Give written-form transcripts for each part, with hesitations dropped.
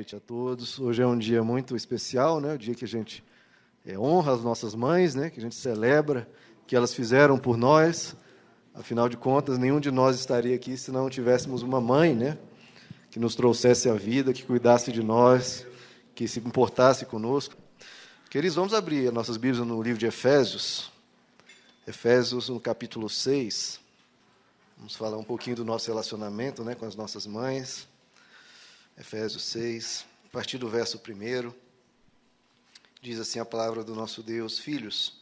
noite a todos. Hoje é um dia muito especial, né? O dia que a gente honra as nossas mães, né? Que a gente celebra o que elas fizeram por nós. Afinal de contas, nenhum de nós estaria aqui se não tivéssemos uma mãe, né? Que nos trouxesse a vida, que cuidasse de nós, que se importasse conosco. Queridos, vamos abrir as nossas Bíblias no livro de Efésios. Efésios, no capítulo 6. Vamos falar um pouquinho do nosso relacionamento, né, com as nossas mães. Efésios 6, a partir do verso 1, diz assim a palavra do nosso Deus: Filhos,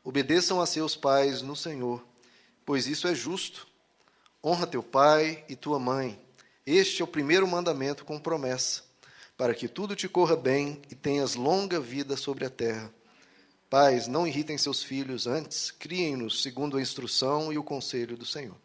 obedeçam a seus pais no Senhor, pois isso é justo. Honra teu pai e tua mãe. Este é o primeiro mandamento com promessa, para que tudo te corra bem e tenhas longa vida sobre a terra. Pais, não irritem seus filhos, antes criem-nos segundo a instrução e o conselho do Senhor.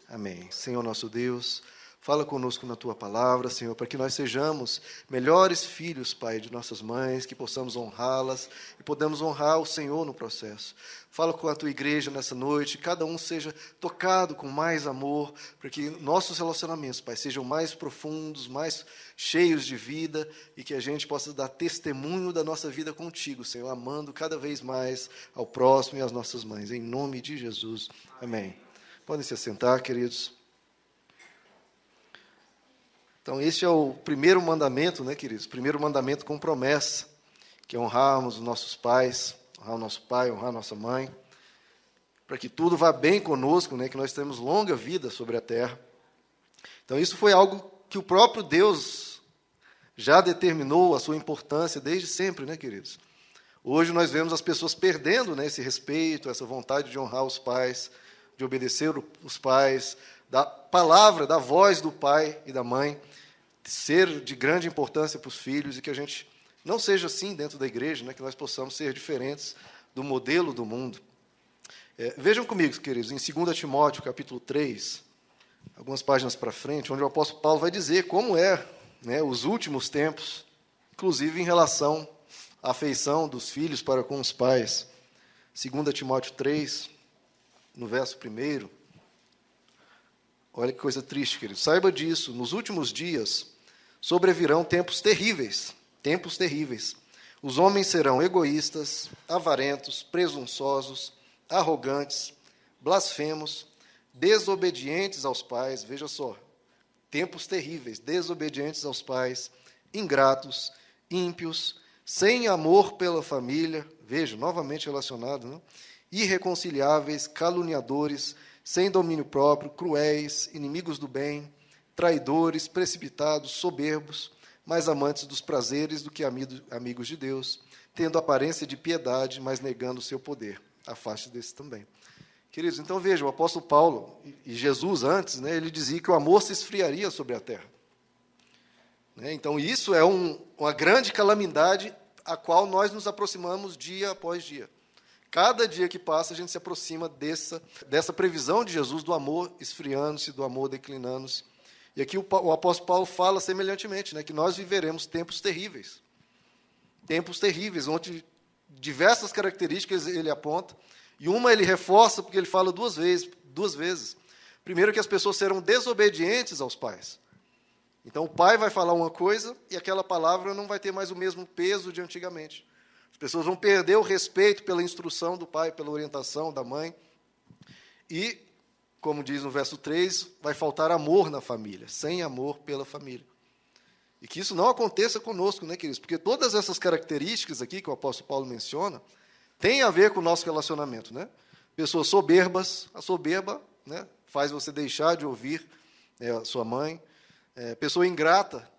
Amém. Senhor nosso Deus, fala conosco na Tua palavra, Senhor, para que nós sejamos melhores filhos, Pai, de nossas mães, que possamos honrá-las e podamos honrar o Senhor no processo. Fala com a Tua igreja nessa noite, cada um seja tocado com mais amor, para que nossos relacionamentos, Pai, sejam mais profundos, mais cheios de vida e que a gente possa dar testemunho da nossa vida contigo, Senhor, amando cada vez mais ao próximo e às nossas mães. Em nome de Jesus. Amém. Podem se assentar, queridos. Então, este é o primeiro mandamento, né, queridos? Primeiro mandamento com promessa, que é honrarmos os nossos pais, honrar o nosso pai, honrar a nossa mãe, para que tudo vá bem conosco, né, que nós tenhamos longa vida sobre a terra. Então, isso foi algo que o próprio Deus já determinou a sua importância desde sempre, né, queridos? Hoje nós vemos as pessoas perdendo, né, esse respeito, essa vontade de honrar os pais, de obedecer os pais, da palavra, da voz do pai e da mãe, ser de grande importância para os filhos, e que a gente não seja assim dentro da igreja, né, que nós possamos ser diferentes do modelo do mundo. Vejam comigo, queridos, em 2 Timóteo, capítulo 3, algumas páginas para frente, onde o apóstolo Paulo vai dizer como né, os últimos tempos, inclusive em relação à afeição dos filhos para com os pais. 2 Timóteo 3, no verso 1, olha que coisa triste, querido. Saiba disso, nos últimos dias sobrevirão tempos terríveis, tempos terríveis. Os homens serão egoístas, avarentos, presunçosos, arrogantes, blasfemos, desobedientes aos pais, veja só, tempos terríveis, desobedientes aos pais, ingratos, ímpios, sem amor pela família, veja, novamente relacionado, né? Irreconciliáveis, caluniadores, sem domínio próprio, cruéis, inimigos do bem, traidores, precipitados, soberbos, mais amantes dos prazeres do que amigos de Deus, tendo aparência de piedade, mas negando o seu poder. Afaste desse também. Queridos, então veja, o apóstolo Paulo e Jesus antes, né, ele dizia que o amor se esfriaria sobre a terra. Né, então isso é uma grande calamidade a qual nós nos aproximamos dia após dia. Cada dia que passa, a gente se aproxima dessa previsão de Jesus, do amor esfriando-se, do amor declinando-se. E aqui o apóstolo Paulo fala semelhantemente, né, que nós viveremos tempos terríveis, onde diversas características ele aponta, e uma ele reforça, porque ele fala duas vezes. Primeiro, que as pessoas serão desobedientes aos pais. Então, o pai vai falar uma coisa, e aquela palavra não vai ter mais o mesmo peso de antigamente. As pessoas vão perder o respeito pela instrução do pai, pela orientação da mãe. E, como diz no verso 3, vai faltar amor na família, sem amor pela família. E que isso não aconteça conosco, né, queridos? Porque todas essas características aqui que o apóstolo Paulo menciona têm a ver com o nosso relacionamento, né? Pessoas soberbas, a soberba, né, faz você deixar de ouvir a sua mãe. Pessoa ingrata,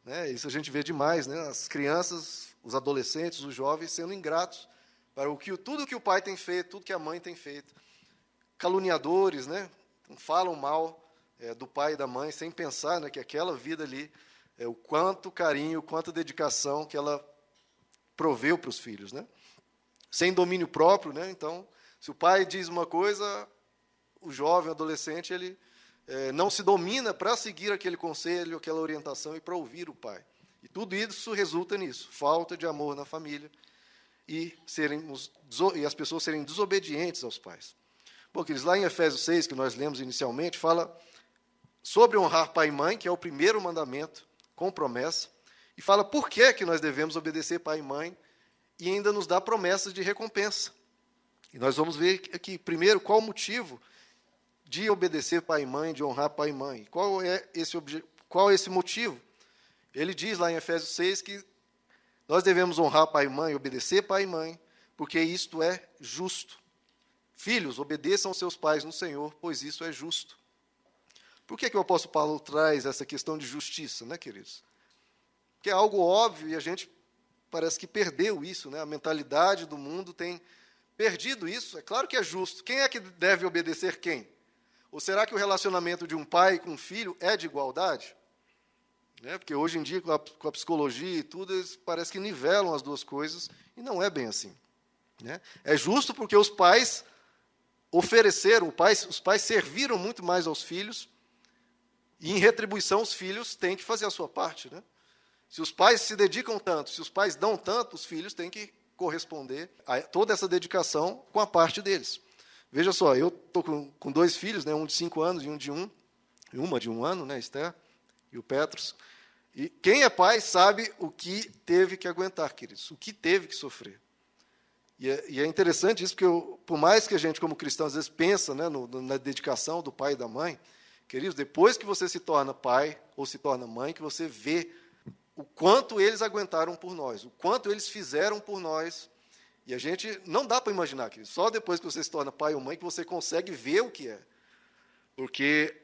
né, isso a gente vê demais, né? As crianças, os adolescentes, os jovens sendo ingratos para tudo que o pai tem feito, tudo que a mãe tem feito. Caluniadores, né? Falam mal do pai e da mãe, sem pensar, né, que aquela vida ali, o quanto carinho, quanta dedicação que ela proveu para os filhos. Né? Sem domínio próprio, né? Então, se o pai diz uma coisa, o jovem, o adolescente, ele não se domina para seguir aquele conselho, aquela orientação e para ouvir o pai. E tudo isso resulta nisso, falta de amor na família e as pessoas serem desobedientes aos pais. Bom, queridos, lá em Efésios 6, que nós lemos inicialmente, fala sobre honrar pai e mãe, que é o primeiro mandamento com promessa, e fala por que nós devemos obedecer pai e mãe, e ainda nos dá promessas de recompensa. E nós vamos ver aqui, primeiro, qual o motivo de obedecer pai e mãe, de honrar pai e mãe. Qual é esse motivo? Ele diz lá em Efésios 6 que nós devemos honrar pai e mãe, obedecer pai e mãe, porque isto é justo. Filhos, obedeçam aos seus pais no Senhor, pois isso é justo. Por que o apóstolo Paulo traz essa questão de justiça, né, queridos? Porque é algo óbvio e a gente parece que perdeu isso, né? A mentalidade do mundo tem perdido isso. É claro que é justo. Quem é que deve obedecer quem? Ou será que o relacionamento de um pai com um filho é de igualdade? Né? Porque hoje em dia, com a psicologia e tudo, eles parece que nivelam as duas coisas, e não é bem assim. Né? É justo porque os pais ofereceram, os pais serviram muito mais aos filhos, e em retribuição os filhos têm que fazer a sua parte. Né? Se os pais se dedicam tanto, se os pais dão tanto, os filhos têm que corresponder a toda essa dedicação com a parte deles. Veja só, eu estou com 2 filhos, né, um de 5 anos e uma de 1 ano, né, Esther, e o Petros. E quem é pai sabe o que teve que aguentar, queridos, o que teve que sofrer. E é interessante isso, porque por mais que a gente, como cristão, às vezes pensa, né, na dedicação do pai e da mãe, queridos, depois que você se torna pai ou se torna mãe, que você vê o quanto eles aguentaram por nós, o quanto eles fizeram por nós. E a gente não dá para imaginar, queridos, só depois que você se torna pai ou mãe que você consegue ver o que é. Porque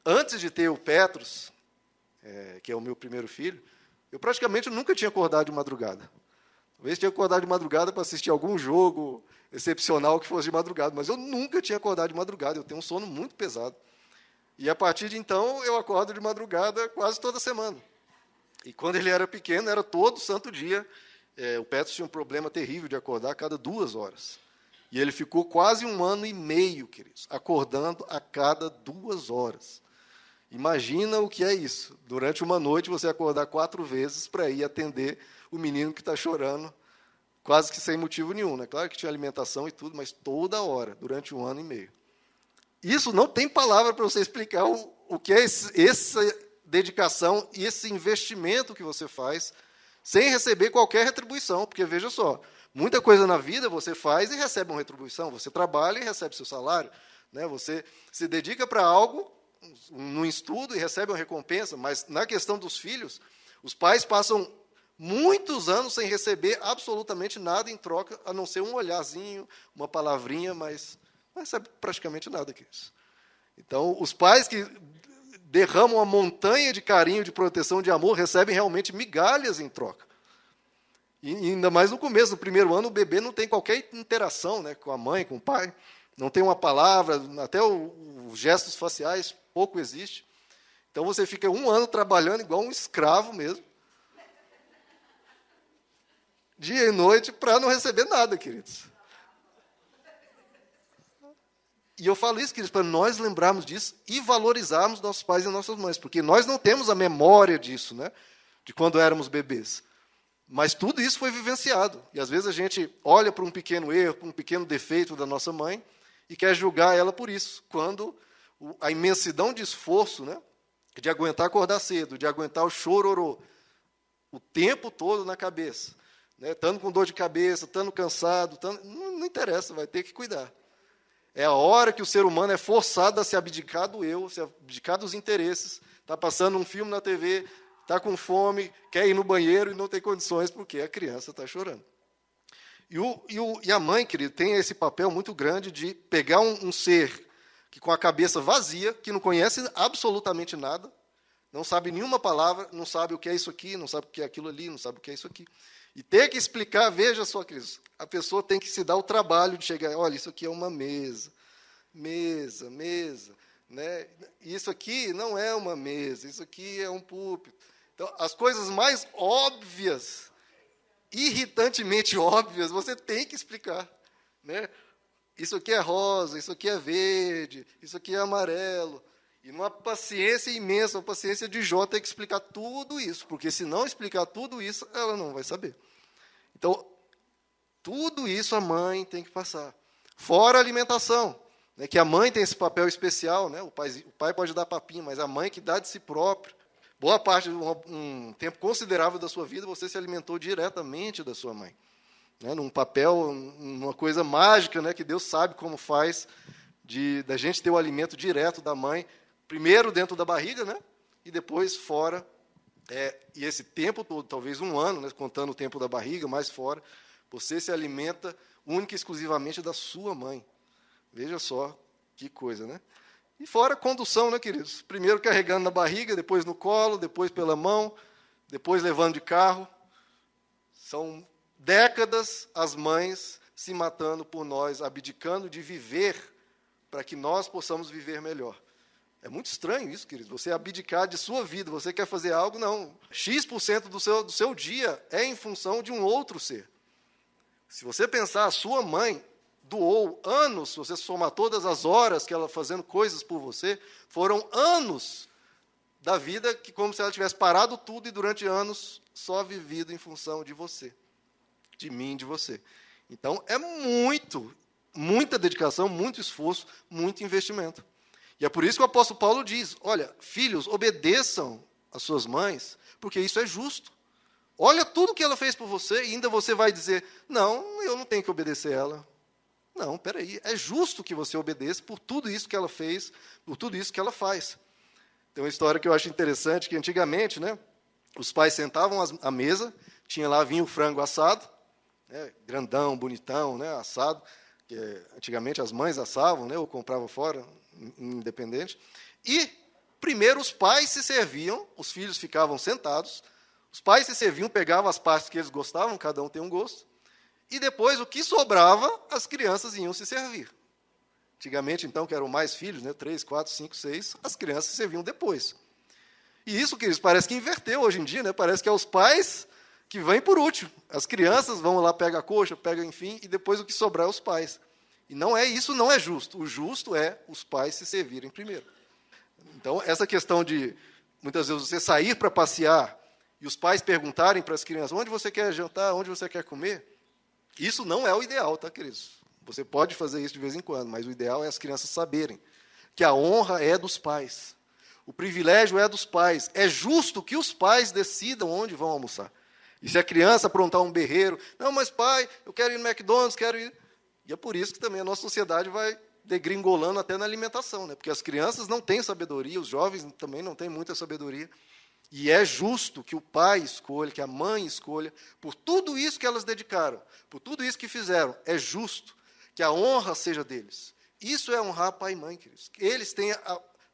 antes de ter o Petros, que é o meu primeiro filho, eu praticamente nunca tinha acordado de madrugada. Talvez tinha acordado de madrugada para assistir algum jogo excepcional que fosse de madrugada, mas eu nunca tinha acordado de madrugada, eu tenho um sono muito pesado. E, a partir de então, eu acordo de madrugada quase toda semana. E, quando ele era pequeno, era todo santo dia. O Petros tinha um problema terrível de acordar a cada 2 horas. E ele ficou quase 1 ano e meio, queridos, acordando a cada 2 horas. Imagina o que é isso. Durante uma noite, você acordar 4 vezes para ir atender o menino que está chorando, quase que sem motivo nenhum. Né? Claro que tinha alimentação e tudo, mas toda hora, durante 1 ano e meio. Isso não tem palavra para você explicar o que é essa dedicação e esse investimento que você faz sem receber qualquer retribuição. Porque, veja só, muita coisa na vida você faz e recebe uma retribuição. Você trabalha e recebe seu salário. Né? Você se dedica para algo, num estudo, e recebe uma recompensa. Mas, na questão dos filhos, os pais passam muitos anos sem receber absolutamente nada em troca, a não ser um olharzinho, uma palavrinha, mas não recebe praticamente nada com isso. Então, os pais que derramam uma montanha de carinho, de proteção, de amor, recebem realmente migalhas em troca. E ainda mais no começo, no primeiro ano, o bebê não tem qualquer interação, né, com a mãe, com o pai, não tem uma palavra, até os gestos faciais, pouco existe. Então, você fica 1 ano trabalhando igual um escravo mesmo, dia e noite, para não receber nada, queridos. E eu falo isso, queridos, para nós lembrarmos disso e valorizarmos nossos pais e nossas mães, porque nós não temos a memória disso, né, de quando éramos bebês. Mas tudo isso foi vivenciado. E, às vezes, a gente olha para um pequeno erro, para um pequeno defeito da nossa mãe e quer julgar ela por isso, quando a imensidão de esforço, né, de aguentar acordar cedo, de aguentar o chororô o tempo todo na cabeça, né, estando com dor de cabeça, estando cansado, não interessa, vai ter que cuidar. É a hora que o ser humano é forçado a se abdicar do eu, se abdicar dos interesses, está passando um filme na TV, está com fome, quer ir no banheiro e não tem condições porque a criança está chorando. E a mãe, querido, tem esse papel muito grande de pegar um ser que, com a cabeça vazia, que não conhece absolutamente nada, não sabe nenhuma palavra, não sabe o que é isso aqui, não sabe o que é aquilo ali, não sabe o que é isso aqui. E ter que explicar, veja só, queridos, a pessoa tem que se dar o trabalho de chegar, olha, isso aqui é uma mesa, né? Isso aqui não é uma mesa, isso aqui é um púlpito. Então, as coisas mais óbvias, irritantemente óbvias, você tem que explicar. Né? Isso aqui é rosa, isso aqui é verde, isso aqui é amarelo. E numa paciência imensa, uma paciência de Jó, tem que explicar tudo isso, porque se não explicar tudo isso, ela não vai saber. Então, tudo isso a mãe tem que passar. Fora a alimentação, né, que a mãe tem esse papel especial, né, o pai pode dar papinha, mas a mãe que dá de si próprio, Boa parte, um tempo considerável da sua vida, você se alimentou diretamente da sua mãe. Né, num papel, uma coisa mágica, né, que Deus sabe como faz, da gente ter o alimento direto da mãe, primeiro dentro da barriga, né, e depois fora. E esse tempo todo, talvez um ano, né, contando o tempo da barriga, mais fora, você se alimenta única e exclusivamente da sua mãe. Veja só que coisa, né? E fora a condução, né, queridos? Primeiro carregando na barriga, depois no colo, depois pela mão, depois levando de carro. São décadas as mães se matando por nós, abdicando de viver para que nós possamos viver melhor. É muito estranho isso, queridos. Você abdicar de sua vida, você quer fazer algo, não. X% do seu dia é em função de um outro ser. Se você pensar, a sua mãe doou anos, se você somar todas as horas que ela fazendo coisas por você, foram anos da vida que como se ela tivesse parado tudo e durante anos só vivido em função de você, de mim, de você. Então, é muita dedicação, muito esforço, muito investimento. E é por isso que o apóstolo Paulo diz, olha, filhos, obedeçam às suas mães, porque isso é justo. Olha tudo que ela fez por você e ainda você vai dizer, não, eu não tenho que obedecer a ela. Não, peraí, é justo que você obedeça por tudo isso que ela fez, por tudo isso que ela faz. Tem uma história que eu acho interessante, que antigamente, né, os pais sentavam à mesa, vinha o frango assado, né, grandão, bonitão, né, assado, que antigamente as mães assavam, né, ou compravam fora, independente, e primeiro os pais se serviam, os filhos ficavam sentados, os pais se serviam, pegavam as partes que eles gostavam, cada um tem um gosto, e depois, o que sobrava, as crianças iam se servir. Antigamente, então, que eram mais filhos, né, 3, 4, 5, 6, as crianças se serviam depois. E isso, queridos, parece que inverteu hoje em dia, né? Parece que é os pais que vêm por último. As crianças vão lá, pegam a coxa, pegam, enfim, e depois o que sobrar é os pais. E isso não é justo. O justo é os pais se servirem primeiro. Então, essa questão de, muitas vezes, você sair para passear e os pais perguntarem para as crianças, onde você quer jantar, onde você quer comer, isso não é o ideal, tá, queridos? Você pode fazer isso de vez em quando, mas o ideal é as crianças saberem que a honra é dos pais. O privilégio é dos pais. É justo que os pais decidam onde vão almoçar. E se a criança aprontar um berreiro, não, mas pai, eu quero ir no McDonald's, quero ir... E é por isso que também a nossa sociedade vai degringolando até na alimentação, né? Porque as crianças não têm sabedoria, os jovens também não têm muita sabedoria. E é justo que o pai escolha, que a mãe escolha, por tudo isso que elas dedicaram, por tudo isso que fizeram, é justo que a honra seja deles. Isso é honrar pai e mãe, queridos. Eles têm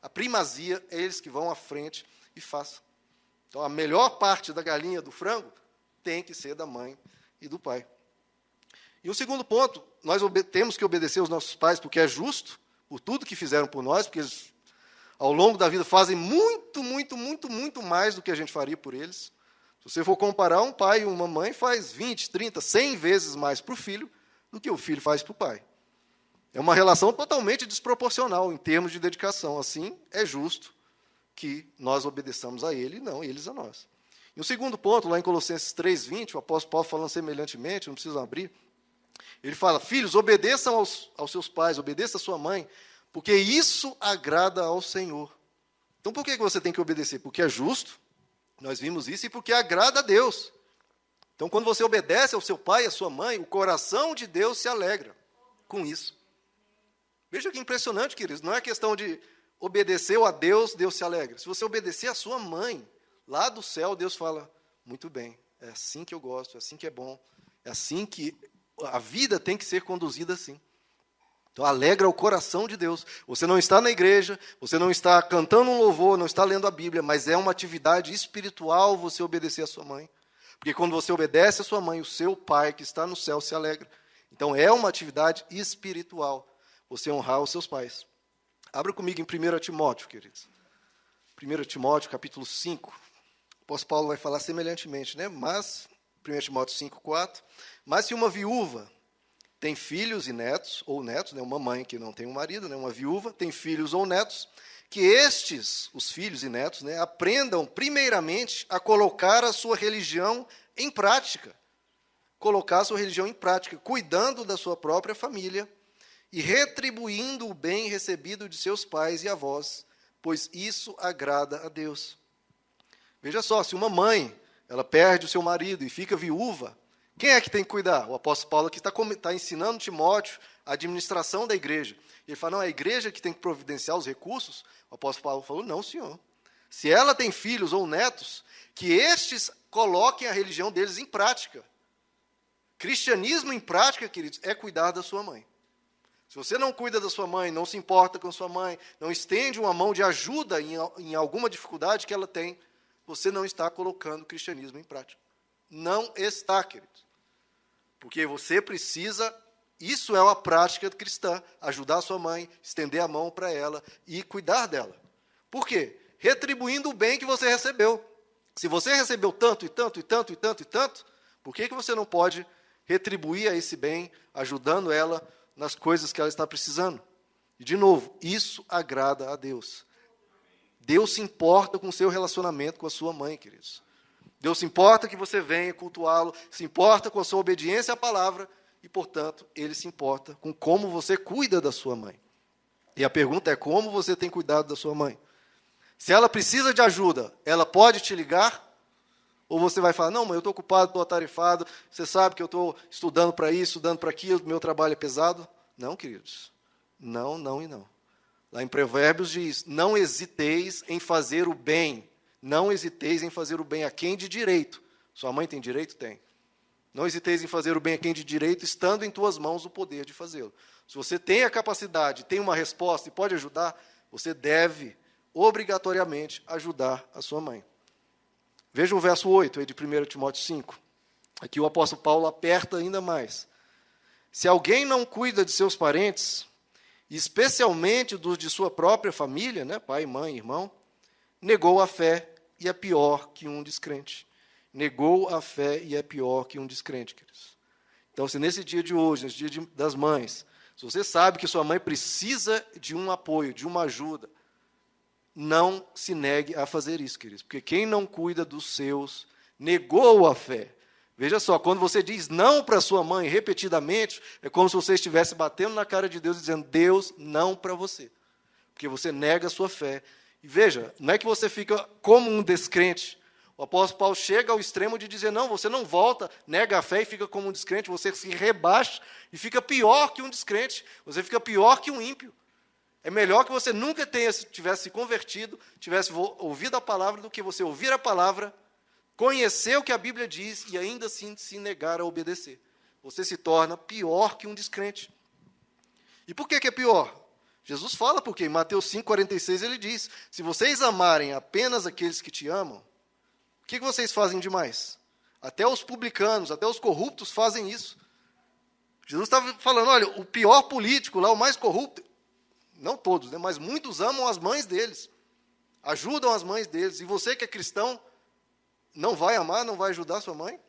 a primazia, é eles que vão à frente e façam. Então, a melhor parte da galinha, do frango, tem que ser da mãe e do pai. E o segundo ponto, nós temos que obedecer aos nossos pais, porque é justo, por tudo que fizeram por nós, porque eles, ao longo da vida, fazem muito, muito, muito, muito mais do que a gente faria por eles. Se você for comparar, um pai e uma mãe faz 20, 30, 100 vezes mais para o filho do que o filho faz para o pai. É uma relação totalmente desproporcional em termos de dedicação. Assim, é justo que nós obedeçamos a ele e não eles a nós. E o segundo ponto, lá em Colossenses 3:20, o apóstolo Paulo falando semelhantemente, não precisa abrir, ele fala, filhos, obedeçam aos seus pais, obedeça à sua mãe, porque isso agrada ao Senhor. Então, por que você tem que obedecer? Porque é justo, nós vimos isso, e porque agrada a Deus. Então, quando você obedece ao seu pai e à sua mãe, o coração de Deus se alegra com isso. Veja que impressionante, queridos, não é questão de obedecer a Deus, Deus se alegra. Se você obedecer à sua mãe, lá do céu, Deus fala, muito bem, é assim que eu gosto, é assim que é bom, é assim que a vida tem que ser conduzida assim. Então, alegra o coração de Deus. Você não está na igreja, você não está cantando um louvor, não está lendo a Bíblia, mas é uma atividade espiritual você obedecer à sua mãe. Porque quando você obedece à sua mãe, o seu pai que está no céu se alegra. Então, é uma atividade espiritual você honrar os seus pais. Abra comigo em 1 Timóteo, queridos. 1 Timóteo, capítulo 5. O apóstolo Paulo vai falar semelhantemente, né? Mas, 1 Timóteo 5:4. Mas se uma viúva tem filhos e netos, ou netos, né, uma mãe que não tem um marido, né, uma viúva, tem filhos ou netos, que estes, os filhos e netos, né, aprendam primeiramente a colocar a sua religião em prática. Colocar a sua religião em prática, cuidando da sua própria família e retribuindo o bem recebido de seus pais e avós, pois isso agrada a Deus. Veja só, se uma mãe, ela perde o seu marido e fica viúva, quem é que tem que cuidar? O apóstolo Paulo aqui está ensinando Timóteo a administração da igreja. Ele fala, não, é a igreja que tem que providenciar os recursos. O apóstolo Paulo falou, não, senhor. Se ela tem filhos ou netos, que estes coloquem a religião deles em prática. Cristianismo em prática, queridos, é cuidar da sua mãe. Se você não cuida da sua mãe, não se importa com sua mãe, não estende uma mão de ajuda em alguma dificuldade que ela tem, você não está colocando o cristianismo em prática. Não está, queridos. Porque você precisa, isso é uma prática cristã, ajudar a sua mãe, estender a mão para ela e cuidar dela. Por quê? Retribuindo o bem que você recebeu. Se você recebeu tanto e tanto e tanto e tanto e tanto, por que você não pode retribuir a esse bem, ajudando ela nas coisas que ela está precisando? E, de novo, isso agrada a Deus. Deus se importa com o seu relacionamento com a sua mãe, queridos. Deus se importa que você venha cultuá-lo, se importa com a sua obediência à palavra e, portanto, Ele se importa com como você cuida da sua mãe. E a pergunta é, como você tem cuidado da sua mãe? Se ela precisa de ajuda, ela pode te ligar? Ou você vai falar, não, mãe, eu estou ocupado, estou atarefado, você sabe que eu estou estudando para isso, estudando para aquilo, meu trabalho é pesado? Não, queridos. Não, não e não. Lá em Provérbios diz, não hesiteis em fazer o bem. Não hesiteis em fazer o bem a quem de direito. Sua mãe tem direito? Tem. Não hesiteis em fazer o bem a quem de direito, estando em tuas mãos o poder de fazê-lo. Se você tem a capacidade, tem uma resposta e pode ajudar, você deve, obrigatoriamente, ajudar a sua mãe. Veja o verso 8 aí de 1 Timóteo 5. Aqui o apóstolo Paulo aperta ainda mais. Se alguém não cuida de seus parentes, especialmente dos de sua própria família, né, pai, mãe, irmão, negou a fé e é pior que um descrente. Negou a fé e é pior que um descrente, queridos. Então, se nesse dia de hoje, nesse dia das mães, se você sabe que sua mãe precisa de um apoio, de uma ajuda, não se negue a fazer isso, queridos. Porque quem não cuida dos seus, negou a fé. Veja só, quando você diz não para sua mãe repetidamente, é como se você estivesse batendo na cara de Deus e dizendo, Deus, não para você. Porque você nega a sua fé. E veja, não é que você fica como um descrente. O apóstolo Paulo chega ao extremo de dizer, não, você não volta, nega a fé e fica como um descrente, você se rebaixa e fica pior que um descrente, você fica pior que um ímpio. É melhor que você nunca tivesse se convertido, tivesse ouvido a palavra, do que você ouvir a palavra, conhecer o que a Bíblia diz e ainda assim se negar a obedecer. Você se torna pior que um descrente. E por que é pior? Jesus fala porque em Mateus 5,46 ele diz, se vocês amarem apenas aqueles que te amam, o que vocês fazem demais? Até os publicanos, até os corruptos fazem isso. Jesus estava falando, olha, o pior político lá, o mais corrupto, não todos, né, mas muitos amam as mães deles, ajudam as mães deles. E você que é cristão, não vai amar, não vai ajudar a sua mãe?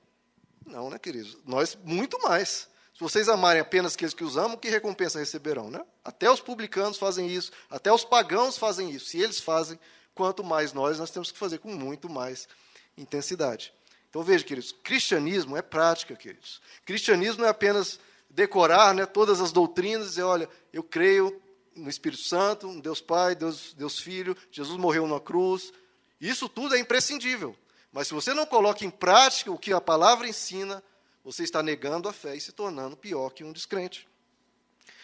Não, né, queridos? Nós, muito mais. Se vocês amarem apenas aqueles que os amam, que recompensa receberão, né? Até os publicanos fazem isso, até os pagãos fazem isso. Se eles fazem, quanto mais nós temos que fazer com muito mais intensidade. Então, veja, queridos, cristianismo é prática, queridos. Cristianismo não é apenas decorar, né, todas as doutrinas e dizer, olha, eu creio no Espírito Santo, um Deus Pai, Deus Filho, Jesus morreu na cruz. Isso tudo é imprescindível. Mas se você não coloca em prática o que a palavra ensina, você está negando a fé e se tornando pior que um descrente.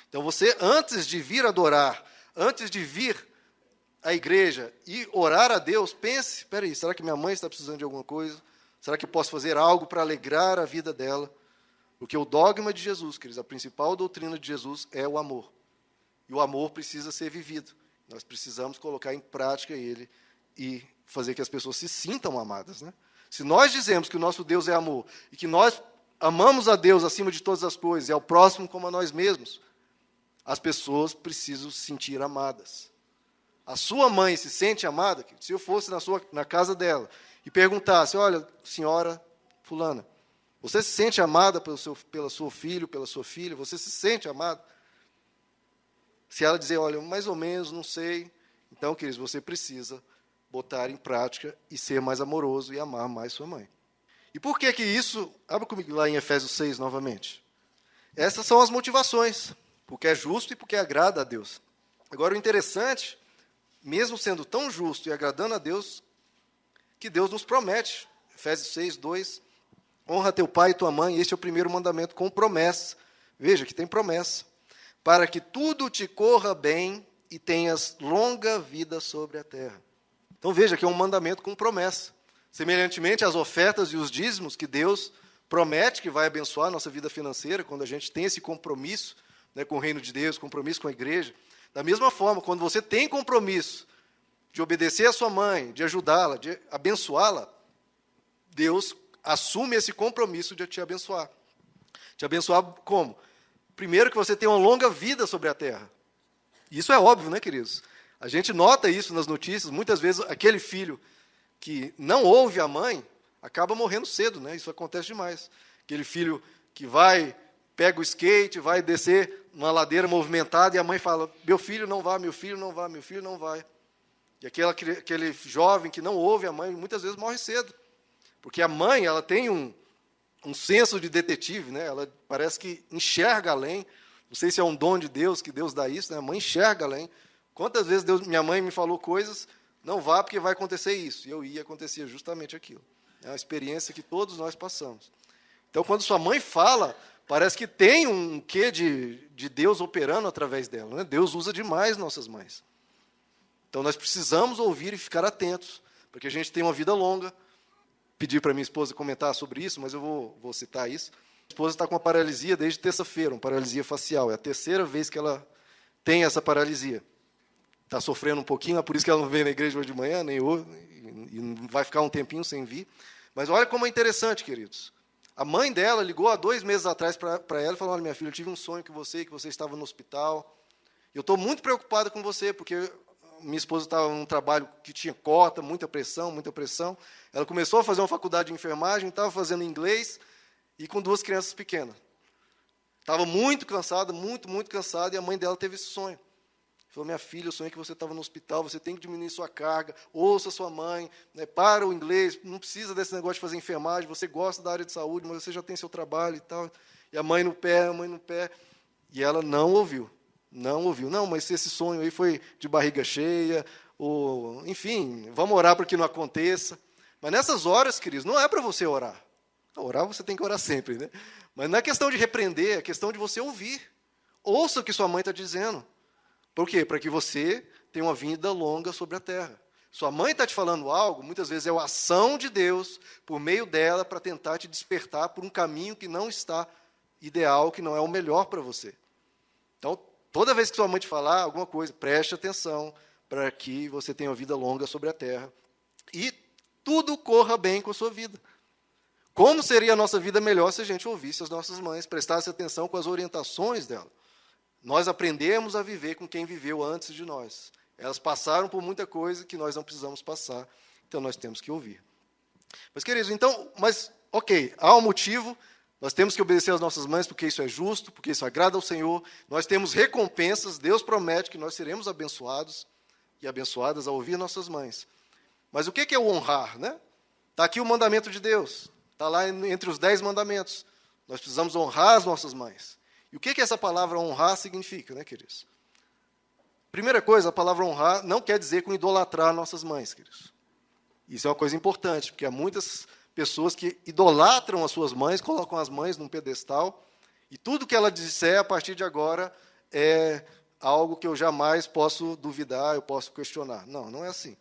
Então você, antes de vir adorar, antes de vir à igreja e orar a Deus, pense, espera aí, será que minha mãe está precisando de alguma coisa? Será que eu posso fazer algo para alegrar a vida dela? Porque o dogma de Jesus, queridos, a principal doutrina de Jesus é o amor. E o amor precisa ser vivido. Nós precisamos colocar em prática ele e fazer que as pessoas se sintam amadas, né? Se nós dizemos que o nosso Deus é amor e que nós amamos a Deus acima de todas as coisas e ao próximo como a nós mesmos, as pessoas precisam se sentir amadas. A sua mãe se sente amada? Se eu fosse na casa dela e perguntasse, olha, senhora fulana, você se sente amada pelo seu filho, pela sua filha? Você se sente amada? Se ela dizer, olha, mais ou menos, não sei, então, queridos, você precisa botar em prática e ser mais amoroso e amar mais sua mãe. E por que isso? Abra comigo lá em Efésios 6 novamente. Essas são as motivações, porque é justo e porque agrada a Deus. Agora, o interessante, mesmo sendo tão justo e agradando a Deus, que Deus nos promete. Efésios 6, 2. Honra teu pai e tua mãe, este é o primeiro mandamento com promessa. Veja que tem promessa. Para que tudo te corra bem e tenhas longa vida sobre a terra. Então veja que é um mandamento com promessa. Semelhantemente às ofertas e os dízimos que Deus promete que vai abençoar a nossa vida financeira, quando a gente tem esse compromisso, né, com o reino de Deus, compromisso com a igreja. Da mesma forma, quando você tem compromisso de obedecer a sua mãe, de ajudá-la, de abençoá-la, Deus assume esse compromisso de te abençoar. Te abençoar como? Primeiro, que você tenha uma longa vida sobre a terra. Isso é óbvio, né, queridos? A gente nota isso nas notícias. Muitas vezes, aquele filho que não ouve a mãe acaba morrendo cedo, né? Isso acontece demais. Aquele filho que pega o skate, vai descer uma ladeira movimentada e a mãe fala, meu filho não vai, meu filho não vai, meu filho não vai. E aquele jovem que não ouve a mãe, muitas vezes morre cedo. Porque a mãe, ela tem um senso de detetive, né? Ela parece que enxerga além. Não sei se é um dom de Deus, que Deus dá isso, né? A mãe enxerga além. Quantas vezes minha mãe me falou coisas, não vá porque vai acontecer isso. E eu ia, acontecia justamente aquilo. É uma experiência que todos nós passamos. Então, quando sua mãe fala, parece que tem um quê de Deus operando através dela, né? Deus usa demais nossas mães. Então, nós precisamos ouvir e ficar atentos, para que a gente tenha uma vida longa. Pedi para minha esposa comentar sobre isso, mas eu vou citar isso. Minha esposa está com uma paralisia desde terça-feira, uma paralisia facial. É a terceira vez que ela tem essa paralisia. Está sofrendo um pouquinho, é por isso que ela não veio na igreja hoje de manhã, nem hoje, e vai ficar um tempinho sem vir. Mas olha como é interessante, queridos. A mãe dela ligou há 2 meses atrás para ela e falou, olha, minha filha, eu tive um sonho com você, que você estava no hospital. Eu estou muito preocupada com você, porque minha esposa estava num trabalho que tinha cota, muita pressão, muita pressão. Ela começou a fazer uma faculdade de enfermagem, estava fazendo inglês, e com 2 crianças pequenas. Estava muito cansada, muito, muito cansada, e a mãe dela teve esse sonho. Falou, minha filha, eu sonhei que você estava no hospital, você tem que diminuir sua carga, ouça sua mãe, né, para o inglês, não precisa desse negócio de fazer enfermagem, você gosta da área de saúde, mas você já tem seu trabalho e tal. E a mãe no pé, e ela não ouviu. Não ouviu. Não, mas esse sonho aí foi de barriga cheia, ou, enfim, vamos orar para que não aconteça. Mas nessas horas, queridos, não é para você orar. Orar você tem que orar sempre, né? Mas não é questão de repreender, é questão de você ouvir. Ouça o que sua mãe está dizendo. Por quê? Para que você tenha uma vida longa sobre a terra. Sua mãe está te falando algo, muitas vezes é a ação de Deus, por meio dela, para tentar te despertar por um caminho que não está ideal, que não é o melhor para você. Então, toda vez que sua mãe te falar alguma coisa, preste atenção para que você tenha uma vida longa sobre a terra. E tudo corra bem com a sua vida. Como seria a nossa vida melhor se a gente ouvisse as nossas mães, prestasse atenção com as orientações dela? Nós aprendemos a viver com quem viveu antes de nós. Elas passaram por muita coisa que nós não precisamos passar, então nós temos que ouvir. Mas, queridos, ok, há um motivo, nós temos que obedecer às nossas mães, porque isso é justo, porque isso agrada ao Senhor, nós temos recompensas, Deus promete que nós seremos abençoados e abençoadas ao ouvir nossas mães. Mas o que é o honrar, né? Está aqui o mandamento de Deus, está lá entre os 10 mandamentos. Nós precisamos honrar as nossas mães. E o que essa palavra honrar significa, né, queridos? Primeira coisa, a palavra honrar não quer dizer com idolatrar nossas mães, queridos. Isso é uma coisa importante, porque há muitas pessoas que idolatram as suas mães, colocam as mães num pedestal, e tudo que ela disser a partir de agora é algo que eu jamais posso duvidar, eu posso questionar. Não, não é assim.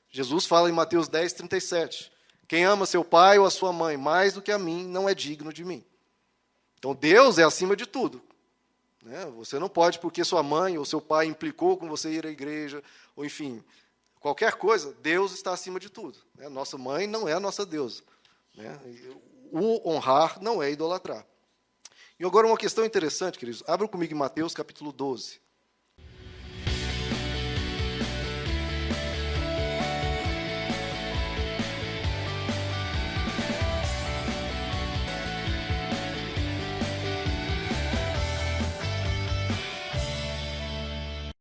Jesus fala em Mateus 10, 37, quem ama seu pai ou a sua mãe mais do que a mim, não é digno de mim. Então, Deus é acima de tudo. Né? Você não pode, porque sua mãe ou seu pai implicou com você ir à igreja, ou enfim, qualquer coisa, Deus está acima de tudo. Né? Nossa mãe não é a nossa deusa. Né? O honrar não é idolatrar. E agora uma questão interessante, queridos. Abram comigo em Mateus, capítulo 12.